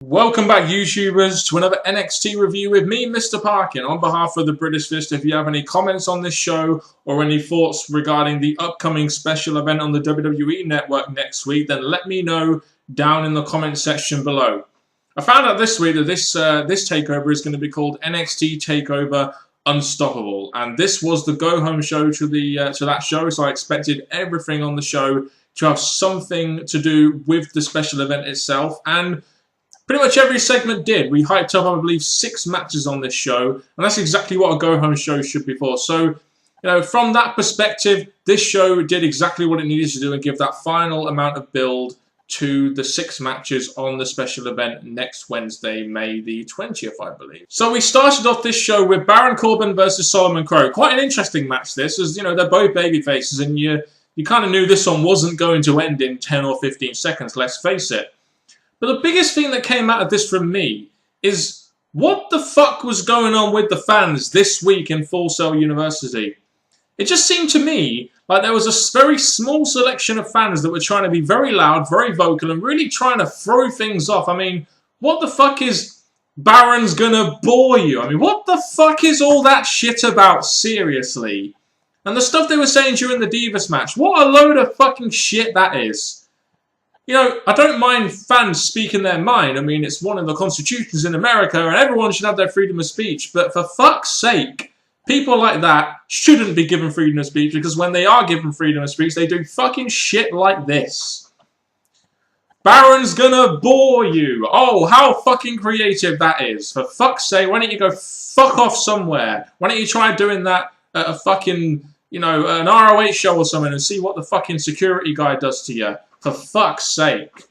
Welcome back, YouTubers, to another NXT review with me, Mr. Parkin. On behalf of the British Fist, if you have any comments on this show or any thoughts regarding the upcoming special event on the WWE Network next week, then let me know down in the comment section below. I found out this week that this takeover is going to be called NXT Takeover Unstoppable, and this was the go-home show to that show, so I expected everything on the show to have something to do with the special event itself, and pretty much every segment did. We hyped up, I believe, 6 matches on this show, and that's exactly what a go-home show should be for. So, from that perspective, this show did exactly what it needed to do and give that final amount of build to the 6 matches on the special event next Wednesday, May the 20th, I believe. So we started off this show with Baron Corbin versus Solomon Crowe. Quite an interesting match, this, as, they're both babyfaces, and you kind of knew this one wasn't going to end in 10 or 15 seconds, let's face it. But the biggest thing that came out of this from me is what the fuck was going on with the fans this week in Full Sail University. It just seemed to me like there was a very small selection of fans that were trying to be very loud, very vocal, and really trying to throw things off. I mean, what the fuck is Baron's gonna bore you? I mean, what the fuck is all that shit about, seriously? And the stuff they were saying during the Divas match, what a load of fucking shit that is. I don't mind fans speaking their mind. I mean, it's one of the constitutions in America and everyone should have their freedom of speech. But for fuck's sake, people like that shouldn't be given freedom of speech, because when they are given freedom of speech, they do fucking shit like this. Baron's gonna bore you. Oh, how fucking creative that is. For fuck's sake, why don't you go fuck off somewhere? Why don't you try doing that at a fucking, an ROH show or something and see what the fucking security guy does to you? For fuck's sake.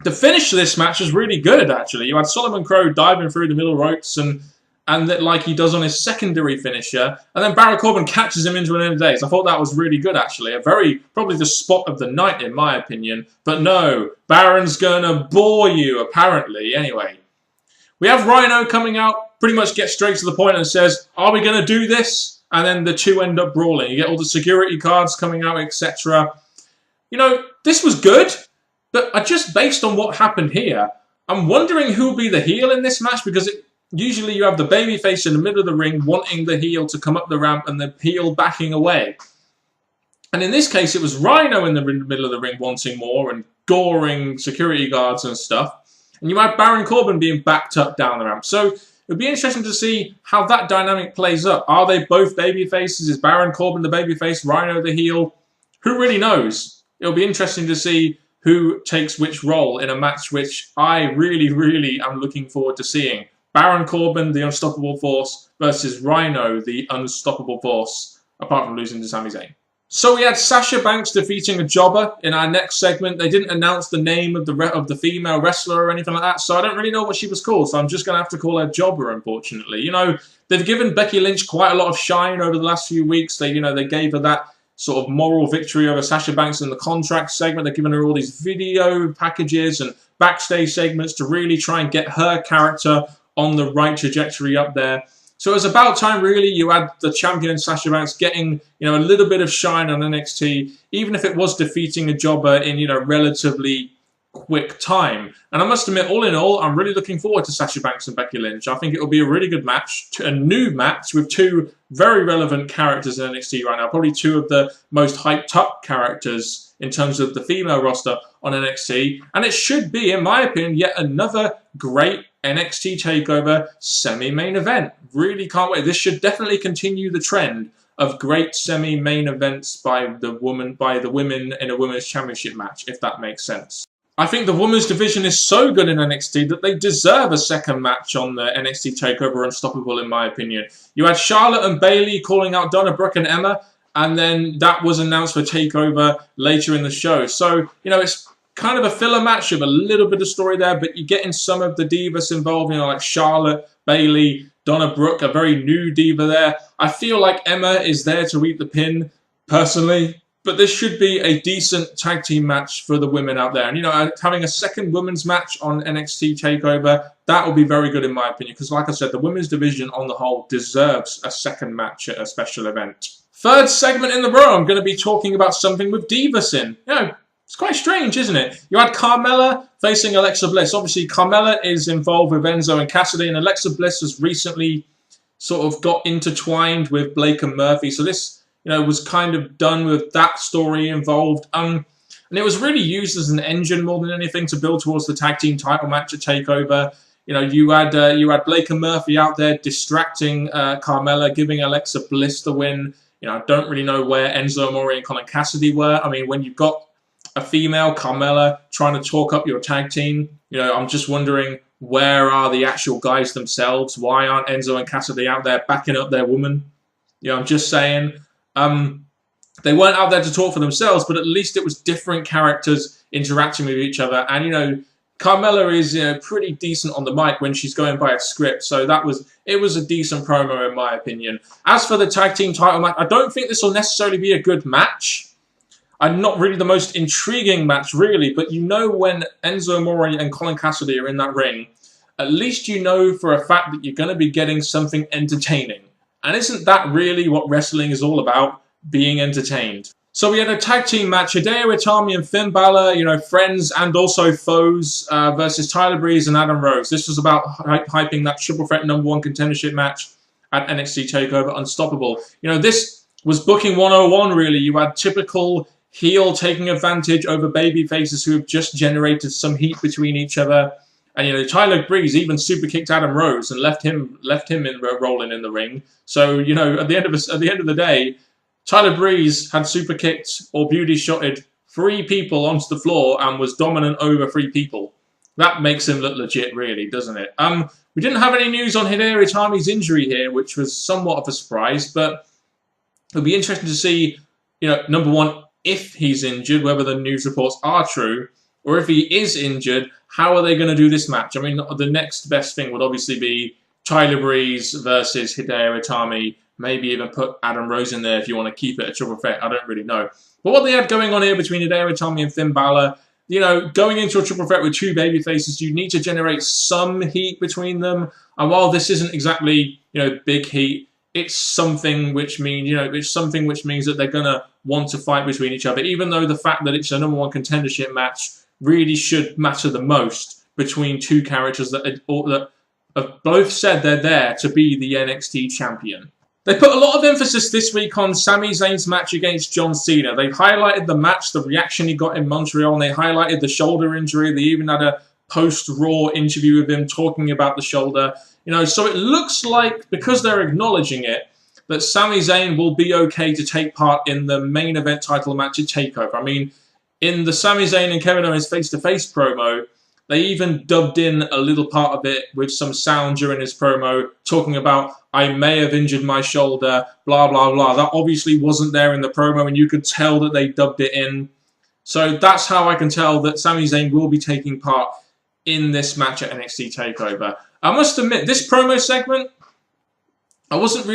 The finish to this match was really good, actually. You had Solomon Crowe diving through the middle ropes and like he does on his secondary finisher, and then Baron Corbin catches him into an end of days. I thought that was really good, actually. Probably the spot of the night, in my opinion. But no, Baron's gonna bore you, apparently. Anyway, we have Rhino coming out, pretty much gets straight to the point and says, are we gonna do this? And then the two end up brawling. You get all the security cards coming out, etc. This was good, but based on what happened here, I'm wondering who will be the heel in this match, because usually you have the babyface in the middle of the ring wanting the heel to come up the ramp and the heel backing away. And in this case, it was Rhino in the middle of the ring wanting more and goring security guards and stuff. And you had Baron Corbin being backed up down the ramp. So it would be interesting to see how that dynamic plays up. Are they both babyfaces? Is Baron Corbin the babyface, Rhino the heel? Who really knows? It'll be interesting to see who takes which role in a match which I really, really am looking forward to seeing. Baron Corbin, the Unstoppable Force, versus Rhino, the Unstoppable Force, apart from losing to Sami Zayn. So we had Sasha Banks defeating a jobber in our next segment. They didn't announce the name of the female wrestler or anything like that, so I don't really know what she was called, so I'm just going to have to call her Jobber, unfortunately. They've given Becky Lynch quite a lot of shine over the last few weeks. They gave her that sort of moral victory over Sasha Banks in the contract segment. They're giving her all these video packages and backstage segments to really try and get her character on the right trajectory up there. So it was about time, really. You had the champion Sasha Banks getting, a little bit of shine on NXT, even if it was defeating a jobber in, relatively quick time. And I must admit, all in all, I'm really looking forward to Sasha Banks and Becky Lynch. I think it will be a really good match, a new match with 2 very relevant characters in NXT right now. Probably 2 of the most hyped up characters in terms of the female roster on NXT. And it should be, in my opinion, yet another great NXT TakeOver semi-main event. Really can't wait. This should definitely continue the trend of great semi-main events by the women in a women's championship match, if that makes sense. I think the women's division is so good in NXT that they deserve a second match on the NXT TakeOver Unstoppable, in my opinion. You had Charlotte and Bayley calling out Donna Brooke and Emma, and then that was announced for TakeOver later in the show. So, it's kind of a filler match with a little bit of story there, but you're getting some of the divas involved, like Charlotte, Bayley, Donna Brooke, a very new diva there. I feel like Emma is there to eat the pin, personally. But this should be a decent tag team match for the women out there. And, having a second women's match on NXT TakeOver, that will be very good in my opinion. Because like I said, the women's division on the whole deserves a second match at a special event. Third segment in the row, I'm going to be talking about something with Divas in. It's quite strange, isn't it? You had Carmella facing Alexa Bliss. Obviously, Carmella is involved with Enzo and Cassidy, and Alexa Bliss has recently sort of got intertwined with Blake and Murphy. So this, was kind of done with that story involved. And it was really used as an engine more than anything to build towards the tag team title match at TakeOver. You had Blake and Murphy out there distracting Carmella, giving Alexa Bliss the win. I don't really know where Enzo Amore and Colin Cassidy were. I mean, when you've got a female, Carmella, trying to talk up your tag team, I'm just wondering, where are the actual guys themselves? Why aren't Enzo and Cassidy out there backing up their woman? I'm just saying. They weren't out there to talk for themselves, but at least it was different characters interacting with each other. And, Carmella is pretty decent on the mic when she's going by a script. So it was a decent promo in my opinion. As for the tag team title match, I don't think this will necessarily be a good match. I'm not really the most intriguing match, really, but when Enzo Amore and Colin Cassidy are in that ring, at least you know for a fact that you're going to be getting something entertaining. And isn't that really what wrestling is all about? Being entertained. So we had a tag team match, Hideo Itami and Finn Balor, friends and also foes, versus Tyler Breeze and Adam Rose. This was about hyping that triple threat #1 contendership match at NXT TakeOver Unstoppable. This was booking 101, really. You had typical heel taking advantage over baby faces who have just generated some heat between each other. And, Tyler Breeze even super kicked Adam Rose and left him rolling in the ring. So, at the end of the day, Tyler Breeze had super kicked or beauty shotted 3 people onto the floor and was dominant over 3 people. That makes him look legit, really, doesn't it? We didn't have any news on Hideo Itami's injury here, which was somewhat of a surprise, but it'll be interesting to see, number one, if he's injured, whether the news reports are true, or if he is injured, how are they going to do this match? I mean, the next best thing would obviously be Tyler Breeze versus Hideo Itami. Maybe even put Adam Rose in there if you want to keep it a triple threat. I don't really know. But what they had going on here between Hideo Itami and Finn Balor, going into a triple threat with 2 baby faces, you need to generate some heat between them. And while this isn't exactly, big heat, it's something which means, that they're gonna want to fight between each other. Even though the fact that it's a #1 contendership match really should matter the most between 2 characters that have both said they're there to be the NXT champion. They put a lot of emphasis this week on Sami Zayn's match against John Cena. They highlighted the match, the reaction he got in Montreal, and they highlighted the shoulder injury. They even had a post-Raw interview with him talking about the shoulder. So it looks like, because they're acknowledging it, that Sami Zayn will be okay to take part in the main event title match at TakeOver. I mean, in the Sami Zayn and Kevin Owens face-to-face promo, they even dubbed in a little part of it with some sound during his promo, talking about, I may have injured my shoulder, blah, blah, blah. That obviously wasn't there in the promo, and you could tell that they dubbed it in. So that's how I can tell that Sami Zayn will be taking part in this match at NXT TakeOver. I must admit, this promo segment, I didn't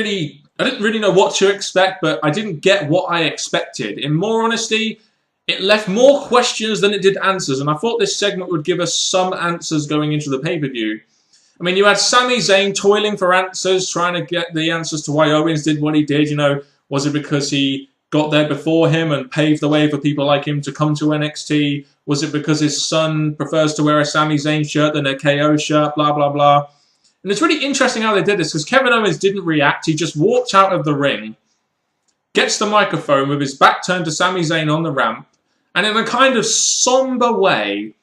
really know what to expect, but I didn't get what I expected. In more honesty, it left more questions than it did answers, and I thought this segment would give us some answers going into the pay-per-view. I mean, you had Sami Zayn toiling for answers, trying to get the answers to why Owens did what he did. Was it because he got there before him and paved the way for people like him to come to NXT? Was it because his son prefers to wear a Sami Zayn shirt than a KO shirt? Blah, blah, blah. And it's really interesting how they did this, because Kevin Owens didn't react. He just walked out of the ring, gets the microphone with his back turned to Sami Zayn on the ramp, and in a kind of somber way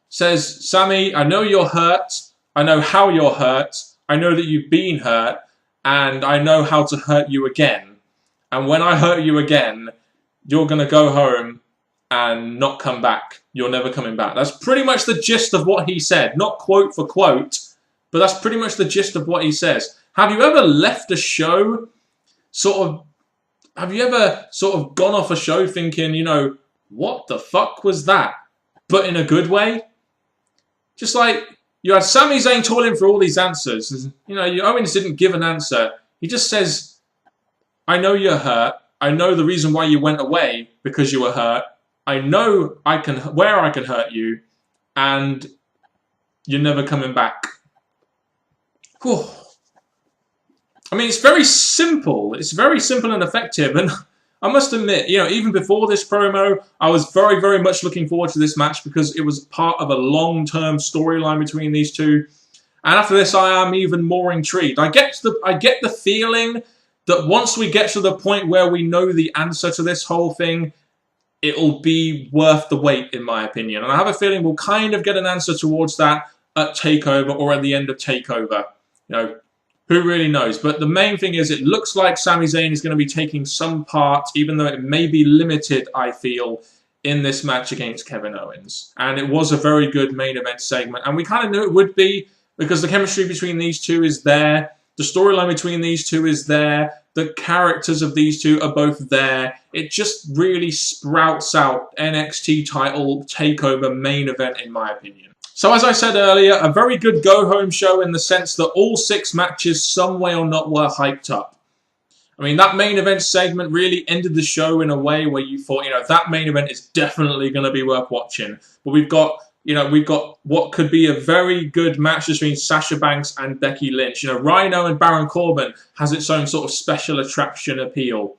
says, Sami, I know you're hurt. I know how you're hurt. I know that you've been hurt. And I know how to hurt you again. And when I hurt you again, you're going to go home and not come back. You're never coming back. That's pretty much the gist of what he said. Not quote for quote, but that's pretty much the gist of what he says. Have you ever left a show have you ever gone off a show thinking, what the fuck was that? But in a good way? Just like, you had Sami Zayn toiling for all these answers. Owens didn't give an answer. He just says, I know you're hurt. I know the reason why you went away, because you were hurt. I know where I can hurt you, and you're never coming back. Whew. I mean, it's very simple. It's very simple and effective, and I must admit, you know, even before this promo, I was very, very much looking forward to this match because it was part of a long-term storyline between these two. And after this, I am even more intrigued. I get the feeling that once we get to the point where we know the answer to this whole thing, it'll be worth the wait, in my opinion. And I have a feeling we'll kind of get an answer towards that at TakeOver or at the end of TakeOver. You know, who really knows? But the main thing is it looks like Sami Zayn is going to be taking some part, even though it may be limited, I feel, in this match against Kevin Owens. And it was a very good main event segment. And we kind of knew it would be because the chemistry between these two is there. The storyline between these two is there. The characters of these two are both there. It just really sprouts out NXT title takeover main event, in my opinion. So as I said earlier, a very good go-home show in the sense that all 6 matches, some way or not, were hyped up. I mean, that main event segment really ended the show in a way where you thought, you know, that main event is definitely going to be worth watching. But we've got what could be a very good match between Sasha Banks and Becky Lynch. You know, Rhino and Baron Corbin has its own sort of special attraction appeal.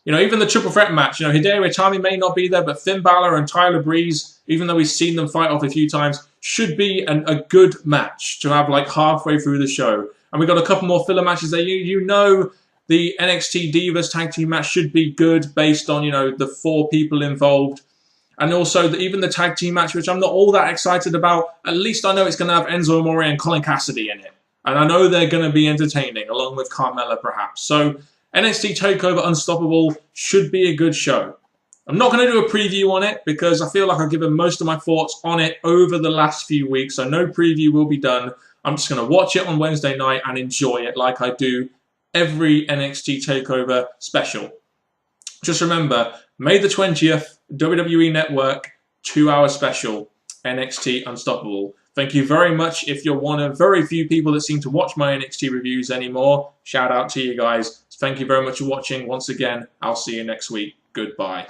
You know, even the triple threat match, you know, Hideo Itami may not be there, but Finn Balor and Tyler Breeze, even though we've seen them fight off a few times, should be a good match to have like halfway through the show. And we've got a couple more filler matches there. You know, the NXT Divas tag team match should be good based on, you know, the 4 people involved. And also, even the tag team match, which I'm not all that excited about, at least I know it's going to have Enzo Amore and Colin Cassidy in it. And I know they're going to be entertaining, along with Carmella perhaps. So NXT TakeOver Unstoppable should be a good show. I'm not going to do a preview on it because I feel like I've given most of my thoughts on it over the last few weeks. So no preview will be done. I'm just going to watch it on Wednesday night and enjoy it like I do every NXT TakeOver special. Just remember, May the 20th, WWE Network, 2-hour special, NXT Unstoppable. Thank you very much. If you're one of very few people that seem to watch my NXT reviews anymore, shout out to you guys. Thank you very much for watching. Once again, I'll see you next week. Goodbye.